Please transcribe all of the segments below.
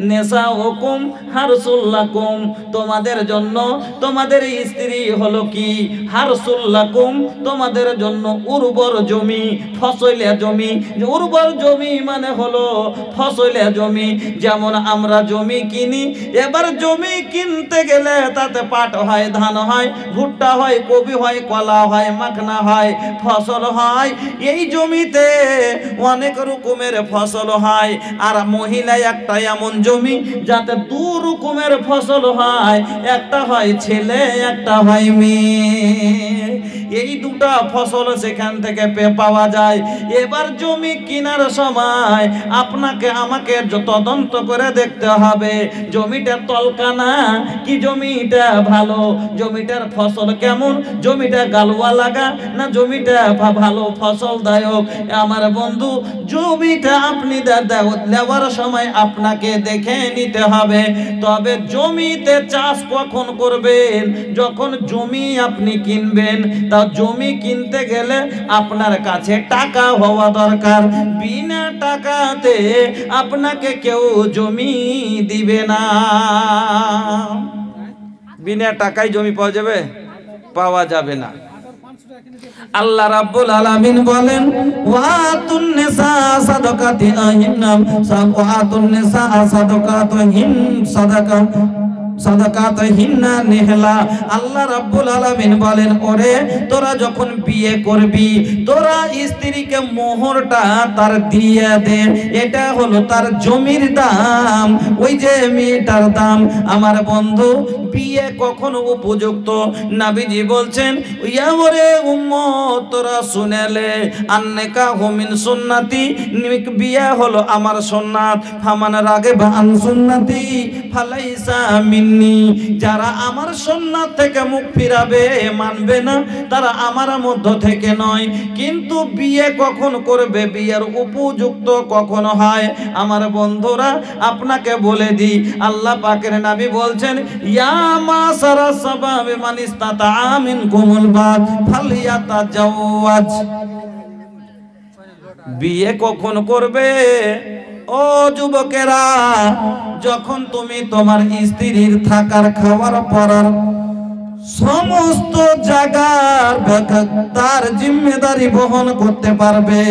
নিসাউকুম হারসুল লাকুম, তোমাদের জন্য তোমাদের স্ত্রী হলো কি হারসুল লাকুম, তোমাদের জন্য উর্বর জমি, ফসলিয়া জমি। উর্বর জমি মানে হলো ফসলিয়া জমি। যেমন আমরা জমি কিনি, এবার জমি কিনতে গেলে তাতে পাট হয়, ধান হয়, ভুট্টা হয়, কপি হয়, কলা হয়, মাখনা হয়, ফসল হয়। এই জমিতে অনেক রকমের ফসল হয়। আর মহিলা একটা এমন জমি যাতে দু রকমের ফসল হয়, একটা হয় ছেলে, একটা হয় মেয়ে। এই দুটা ফসল সেখান থেকে পাওয়া যায়। এবার জমি কেনার সময় আপনাকে আমাকে তদন্ত করে দেখতে হবে জমিটা তলকানা কি জমিটা ভালো, জমিটার ফসল কেমন, জমিটা গালুয়া লাগা না জমিটা ভালো ফসলদায়ক। আমার বন্ধু, জমিটা আপনি দেওয়ার সময় আপনাকে দেখে নিতে হবে। তবে জমিতে চাষ কখন করবেন? যখন জমি আপনি কিনবেন। তা জমি কিনতে গেলে আপনার কাছে টাকা হওয়া দরকার। বিনা টাকাতে আপনাকে কেউ জমি দিবে না। বিনা টাকায় জমি পাওয়া যাবে? পাওয়া যাবে না। আল্লাহ রাব্বুল আলামিন বলেন ওয়াতুন নিসা সাদাকাতিহিন্না ওয়াতুন নিসা সাদাকাতিহিন্না সাদাকাতিহিন্না নিহলা। আল্লাহ রাব্বুল আলামিন বলেন ওরে তোরা যখন বিয়ে করবি, তোরা স্ত্রীকে মোহরটা তার দিয়ে দে। এটা হলো তার জমির দাম, ওই যে মেয়েটার দাম। আমার বন্ধু, বিয়ে কখন উপযুক্ত? নবীজি বলছেন ইয়া ওরে উম্মত তোরা শুনেলে আন্নিকাহু মিন সুন্নতি, বিয়ে হলো আমার সুন্নাত। ফামান রাগিবা আন সুন্নতি ফালাইসা মিন্নি, যারা আমার সুন্নাত থেকে মুখ ফিরাবে, মানবে না, তারা আমার মধ্য থেকে নয়। কিন্তু বিয়ে কখন করবে, বিয়ের উপযুক্ত কখন হয়? আমার বন্ধুরা আপনাকে বলে দিই, আল্লাহ পাকের নবী বলছেন ইয়া মাসারা সাবাবে মান ইসতাতা মিনকুমুল বাত ফালিয়াতাজাওয়াজ। বিয়ে কখন করবে? ও যুবকেরা, যখন তুমি তোমার স্ত্রীর থাকার, খাওয়ার, পরার সমস্ত জায়গার তার জিম্মেদারি বহন করতে পারবে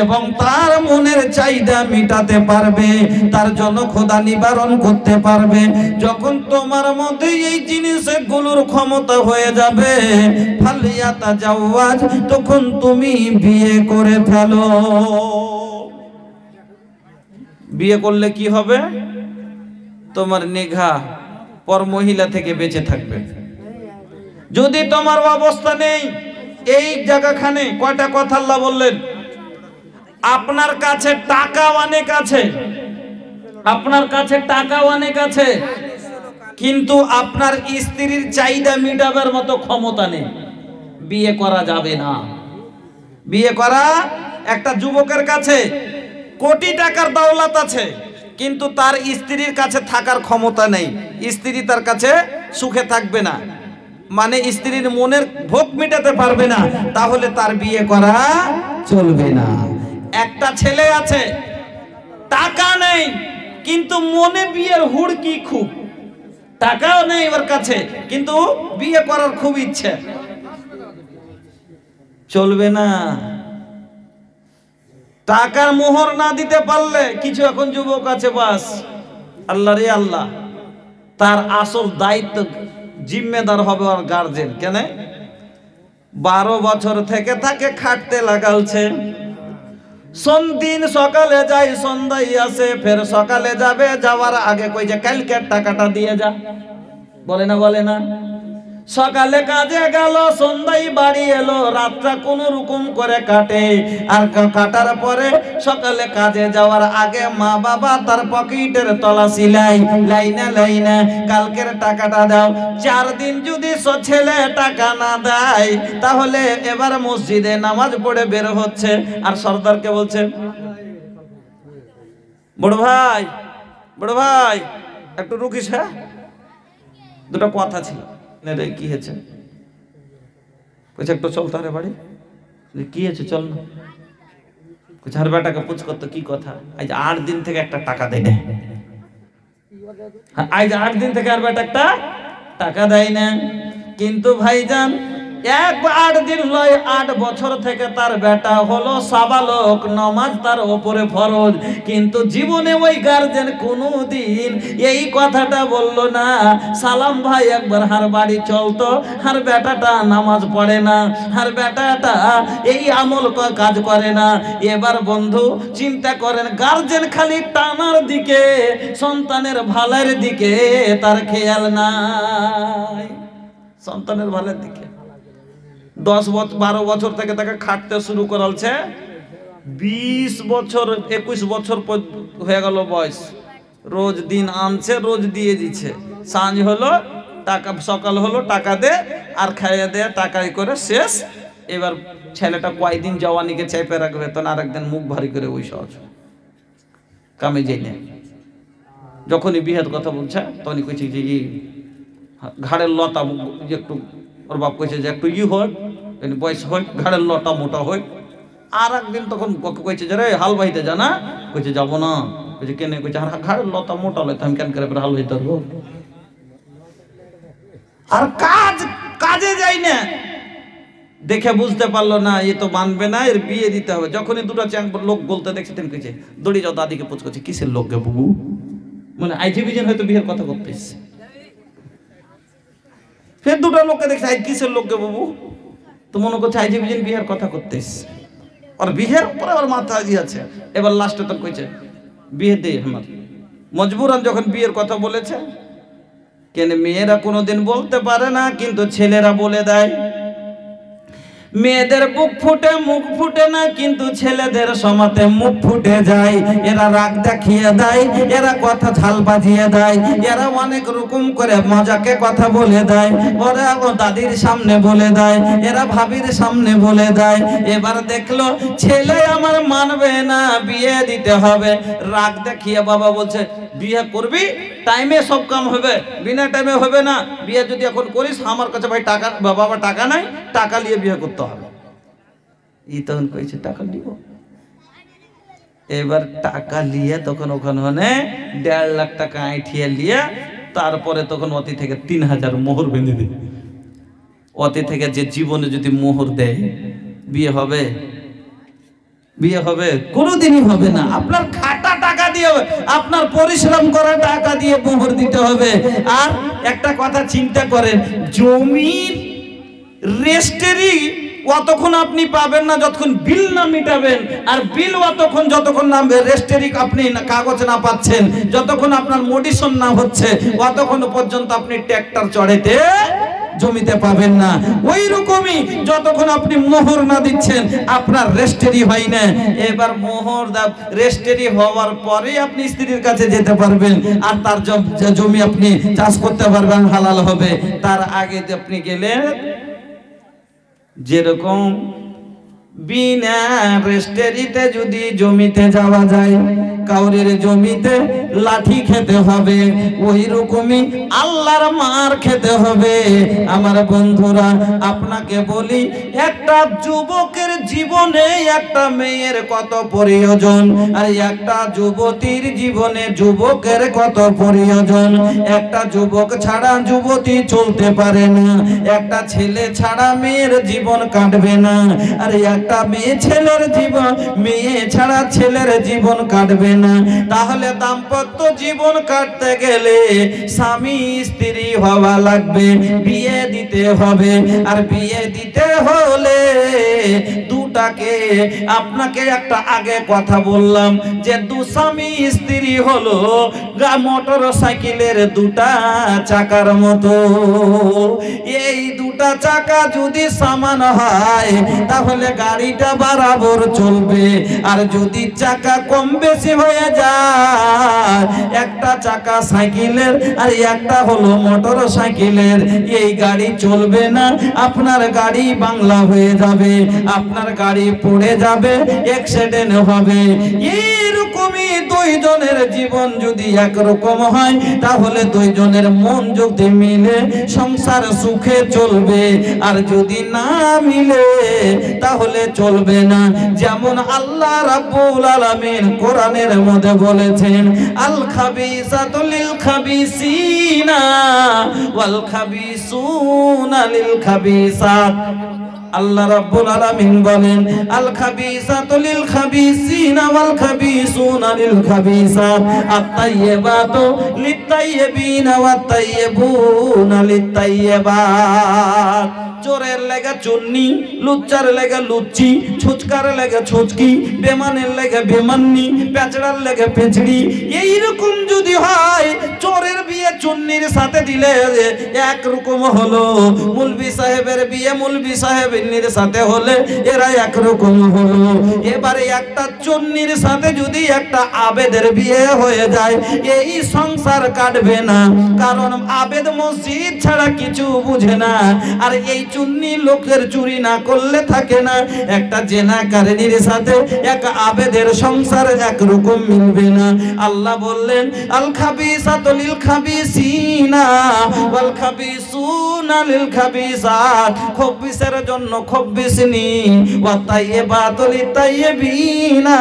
এবং তার মনের চাহিদা মিটাতে পারবে, তার জন্য খোদা নিবারণ করতে পারবে। যখন তোমার মধ্যে এই জিনিসগুলোর ক্ষমতা হয়ে যাবে ফালিয়াতাজাওয়াজ, তখন তুমি বিয়ে করে ফেলো। বিয়ে করলে কি হবে? তোমার নিগাহ পর মহিলা থেকে বেঁচে থাকবে। যদি তোমার অবস্থা নেই, এই জায়গাখানে কয়টা কথা আল্লাহ বললেন, আপনার কাছে টাকা অনেক আছে, আপনার কাছে টাকা অনেক আছে, কিন্তু আপনার স্ত্রীর চাহিদা মেটাবার মতো ক্ষমতা নেই, বিয়ে করা যাবে না। বিয়ে করা, একটা যুবকের কাছে কোটি টাকার দৌলত আছে, কিন্তু তার স্ত্রীর কাছে থাকার ক্ষমতা নেই, স্ত্রী তার কাছে সুখে থাকবে না, মানে স্ত্রীর মনের ভোগ মেটাতে পারবে না, তাহলে তার বিয়ে করা চলবে না। একটা ছেলে আছে, টাকা নেই, কিন্তু মনে বিয়ের হুড়কি খুব, টাকাও নেই ওর কাছে, কিন্তু বিয়ে করার খুব ইচ্ছে, চলবে না। টাকার মোহর না দিতে পারলে কিছু এখন যুবক আছে, বাস আল্লাহ রে আল্লাহ, তার আসল দায়িত্ব জিম্মেদার হবে ওর গার্জেন। কেন? 12 বছর থেকে তাকে খাটতে লাগালছে, দিন সকালে যাই সন্ধ্যায় আসে, ফের সকালে যাবে, যাওয়ার আগে কই যে কালকের টাকাটা দিয়ে যা, বলে না? বলে না? সকালে কাজে গেল, সন্ধ্যায় বাড়ি এলো, রাতটা কোনো রকম করে কাটে, আর কাটার পরে সকালে কাজে যাওয়ার আগে মা বাবা তার পকেটের তল্লাশি লাইনা লাইনা কালকের টাকাটা দাও। 4 দিন যদি ছেলে টাকা না দেয়, তাহলে এবার মসজিদে নামাজ পড়ে বের হচ্ছে, আর সর্দারকে বলছে বড় ভাই, বড় ভাই একটু রুকিস, হ্যাঁ দুটো কথা ছিল। রে কি হয়েছে? একটু চল তারে বাড়ি। কি হয়েছে? চল না। আর বেটাকে পুছ করতো কি কথা, আজ 8 দিন থেকে একটা টাকা দেয় না। আজ 8 দিন থেকে আর বেটা একটা টাকা দেয় না। কিন্তু ভাইজান 8 দিন নয়, 8 বছর থেকে তার বেটা হলো সাবালক, নামাজ তার উপরে ফরজ, কিন্তু জীবনে ওই গার্জেন কোনোদিন এই কথাটা বললো না, সালাম ভাই একবার হার বাড়ি চলতো, হার বেটাটা নামাজ পড়ে না, হার বেটাটা এই আমল কাজ করে না। এবার বন্ধু চিন্তা করেন, গার্জেন খালি টানার দিকে, সন্তানের ভালোর দিকে তার খেয়াল নাই, সন্তানের ভালোর দিকে। 10-12 বছর থেকে তাকে খাটতে শুরু করালছে, 20 বছর 21 বছর হয়ে গেল বয়স, রোজ দিন আনছে, রোজ দিয়ে দিচ্ছে, সাঁঝ হলো টাকা, সকাল হলো টাকা দে, আর খাইয়ে দে, টাকাই করে শেষ। এবার ছেলেটা কয়দিন জওয়ানিকে চেপে রাখবে, তখন আরেকদিন মুখ ভারী করে ওই সহজ কামে যাই না। যখনই বিয়ের কথা বলছে তখনই কইছে যে ঘাড়ের লতা একটু, ওর বাপ কইছে যে একটু হোক, বয়স হোক, ঘাড়ের লতা মোটা হোক। আর একদিন তখন কইছে যে রে হাল বাইতে জানা, কইছে যাবো না, কইছে কেন, কইছে আর ঘাড়ের লতা মোটা লইতে আমি কেন করে হাল বাইতে পারবো, আর কাজে যাই না। দেখে বুঝতে পারলো না এ তো মানবে না, এর বিয়ে দিতে হবে। যখনই দুটো লোক বলতে দেখছে তেমন কইছে দড়ি যাও, দাদিকে পুছ করছে কিসের লোক গে বুবু, মানে আইজিবিজন হয়তো বিয়ের কথা করতে এসছে। ফের দুটো লোককে দেখছে আই কিসের লোক গে বাবু, তো মনে করছে আইজিবিজন বিয়ের কথা করতে এসছে, আর বিয়ের পরে আবার মাথা আছে। এবার লাস্টে তো কইছে বিয়ে দে আমার, মজবুরান যখন বিয়ের কথা বলেছে। কেন মেয়েরা কোনোদিন বলতে পারে না, কিন্তু ছেলেরা বলে দেয়। মেয়েদের বুক ফুটে মুখ ফুটে না, কিন্তু ছেলেদের সমাতে মুখ ফুটে যায়। এরা রাগ দেখিয়ে দেয়, এরা কথা ঝাল বাজিয়ে দেয়, এরা অনেক রকম করে মজাকে কথা বলে দেয়। ওরা দাদির সামনে বলে দেয়, এরা ভাবির সামনে বলে দেয়। এবার দেখলো ছেলে আমার মানবে না, বিয়ে দিতে হবে। রাগ দেখিয়ে বাবা বলছে বিয়ে করবি, টাইমে সব কাম হবে, বিনা টাইমে হবে না। বিয়ে যদি এখন করিস, আমার কাছে ভাই টাকা, বাবা টাকা নাই, টাকা নিয়ে বিয়ে করতে হবে। ই তখন কইছে টাকা দিব। এবার টাকা নিয়ে তখন ওখানে 1.5 লাখ টাকা আইঠিয়ে নিয়ে, তারপরে তখন অতি থেকে 3000 মোহর বেঁধে দিবে। অতি থেকে যে জীবনে যদি মোহর দেয়, বিয়ে হবে? বিয়ে হবে? কোনোদিনই হবে না। আপনার খাটা টাকা দিয়ে, আপনার পরিশ্রম করা টাকা দিয়ে মোহর দিতে হবে। আর একটা কথা চিন্তা করেন, জমির রেজিস্ট্রি অতক্ষণ আপনি পাবেন না যতক্ষণ বিল না মিটাবেন, আর বিল অতক্ষণ যতক্ষণ না রেজিস্ট্রি আপনি কাগজ না পাচ্ছেন, যতক্ষণ আপনার মোডিশন না হচ্ছে, অতক্ষণ পর্যন্ত আপনি ট্র্যাক্টর চড়াইতে জমিতে পাবেন না। ওই রকমই যতক্ষণ আপনি মোহর না দিচ্ছেন, আপনার রেজিস্ট্রি হয় না। এবার মোহর রেজিস্ট্রি হওয়ার পরে আপনি স্ত্রীর কাছে যেতে পারবেন, আর তার জমি আপনি চাষ করতে পারবেন, হালাল হবে। তার আগে আপনি গেলে যেরকম বিনা রেজিস্ট্রিতে যদি জমিতে যাওয়া যায়, কাউরের জমিতে লাঠি খেতে হবে, ওই রকমই আল্লাহর মার খেতে হবে। আমার বন্ধুরা, আপনাকে বলি, একটা যুবকের জীবনে একটা মেয়ের কত প্রয়োজন, আর একটা যুবতীর জীবনে যুবকের কত প্রয়োজন। একটা যুবক ছাড়া যুবতী চলতে পারে না, একটা ছেলে ছাড়া মেয়ের জীবন কাটবে না, আর একটা মেয়ে ছেলের জীবন, মেয়ে ছাড়া ছেলের জীবন কাটবে না। তাহলে দাম্পত্য জীবন কাটতে গেলে স্বামী স্ত্রী হওয়া লাগবে, বিয়ে দিতে হবে। আর বিয়ে দিতে হলে দুটাকে, আপনাকে একটা আগে কথা বললাম যে দু স্বামী স্ত্রী হলো মোটর সাইকেলের দুটা চাকার মতো। এই দুটা চাকা যদি সমান হয়, তাহলে গাড়িটা বরাবর চলবে। আর যদি চাকা কম বেশি হয়ে যায়, একটা চাকা সাইকেলের আর একটা হলো মোটর সাইকেলের, এই গাড়ি চলবে না, আপনার গাড়ি বাংলা হয়ে যাবে, আপনার গাড়ি পড়ে যাবে, অ্যাক্সিডেন্ট হবে। এইরকমই দুইজনের জীবন যদি একরকম হয়, তাহলে দুইজনের মন যদি মিলে সংসার সুখে চলবে, আর যদি না মিলে তাহলে চলবে না। যেমন আল্লাহ রাব্বুল আলামিন কোরআনের মধ্যে বলেছেন, আল খাবিসাতু লিল খাবিসিনা ওয়াল খাবিসুনা লিল খাবিসাত। আল্লাহ রাব্বুল আলামিন বলেন, আল খাবিসাতু লিল খাবিসিনা ওয়াল খাবিসুনা লিল খাবিসাত, আত-তাইয়্যিবাতু লিত-তাইয়্যিবিনা ওয়াত-তাইয়্যিবুনা লিত-তাইয়্যিবাত। চোরের লেগে চুন্নি, লুচ্চার লেগে লুচ্চি, ছুচকার লেগে ছুচকি, বেমানের লেগে বেমান্নি, পেঁচড়ার লেগে পেঁচড়ি। এইরকম যদি হয়, চোরের বিয়ে চুন্নির সাথে দিলে একরকম হলো, মুলবি সাহেবের বিয়ে মুলবি সাহেবের সাথে হলে এরা একরকম হলো। এবারে একটা চুন্নির সাথে যদি একটা আবেদের বিয়ে হয়ে যায়, এই সংসার কাটবে না, কারণ আবেদ মসজিদ ছাড়া কিছু বুঝে না। আর এই চুন্নি লোকের চুরি না করলে থাকে না। একটা জেনাকারীর সাথে এক আবেদের সংসার একরকম মিলবে না। আল্লাহ বললেন, আল খাবিসাতু লিল খাবিসিনা ওয়াল খাবিসুনা লিল খাবিসাত, খবিসের জন্য খবিসনি, ওয়াত তাইয়্যিবাতু লিত তাইয়্যিবিনা।